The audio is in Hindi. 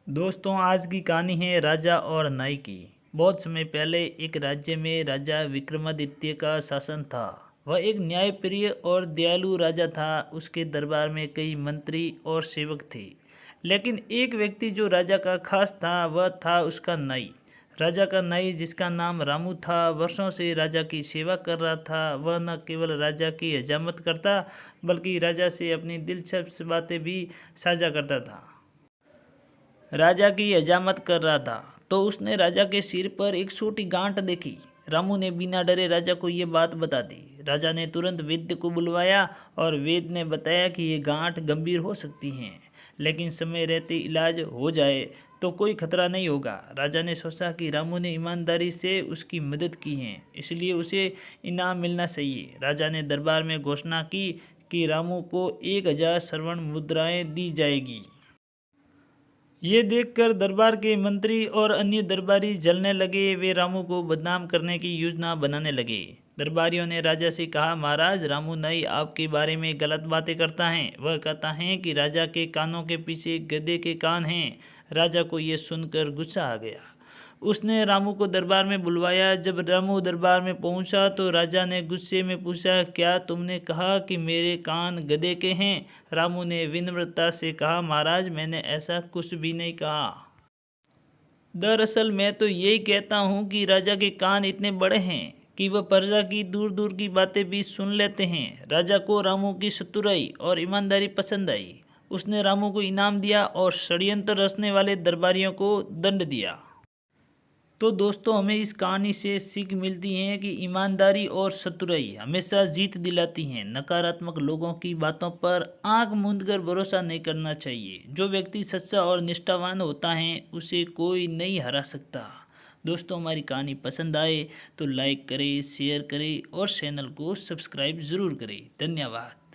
दोस्तों, आज की कहानी है राजा और नाई की। बहुत समय पहले एक राज्य में राजा विक्रमादित्य का शासन था। वह एक न्यायप्रिय और दयालु राजा था। उसके दरबार में कई मंत्री और सेवक थे, लेकिन एक व्यक्ति जो राजा का खास था वह था उसका नाई। राजा का नाई, जिसका नाम रामू था, वर्षों से राजा की सेवा कर रहा था। वह न केवल राजा की हजामत करता, बल्कि राजा से अपनी दिलचस्प बातें भी साझा करता था। राजा की हजामत कर रहा था तो उसने राजा के सिर पर एक छोटी गांठ देखी। रामू ने बिना डरे राजा को ये बात बता दी। राजा ने तुरंत वैद्य को बुलवाया और वैद्य ने बताया कि ये गांठ गंभीर हो सकती है, लेकिन समय रहते इलाज हो जाए तो कोई खतरा नहीं होगा। राजा ने सोचा कि रामू ने ईमानदारी से उसकी मदद की है, इसलिए उसे इनाम मिलना चाहिए। राजा ने दरबार में घोषणा की कि रामू को 1000 स्वर्ण मुद्राएं दी जाएगी। ये देखकर दरबार के मंत्री और अन्य दरबारी जलने लगे। वे रामू को बदनाम करने की योजना बनाने लगे। दरबारियों ने राजा से कहा, महाराज, रामू नाई आपके बारे में गलत बातें करता है। वह कहता है कि राजा के कानों के पीछे गधे के कान हैं। राजा को यह सुनकर गुस्सा आ गया। उसने रामू को दरबार में बुलवाया। जब रामू दरबार में पहुंचा तो राजा ने गुस्से में पूछा, क्या तुमने कहा कि मेरे कान गधे के हैं? रामू ने विनम्रता से कहा, महाराज, मैंने ऐसा कुछ भी नहीं कहा। दरअसल मैं तो यही कहता हूँ कि राजा के कान इतने बड़े हैं कि वह प्रजा की दूर दूर की बातें भी सुन लेते हैं। राजा को रामू की चतुराई और ईमानदारी पसंद आई। उसने रामू को इनाम दिया और षड्यंत्र रचने वाले दरबारियों को दंड दिया। तो दोस्तों, हमें इस कहानी से सीख मिलती है कि ईमानदारी और चतुराई हमेशा जीत दिलाती हैं। नकारात्मक लोगों की बातों पर आंख मूंदकर भरोसा नहीं करना चाहिए। जो व्यक्ति सच्चा और निष्ठावान होता है उसे कोई नहीं हरा सकता। दोस्तों, हमारी कहानी पसंद आए तो लाइक करें, शेयर करें और चैनल को सब्सक्राइब ज़रूर करें। धन्यवाद।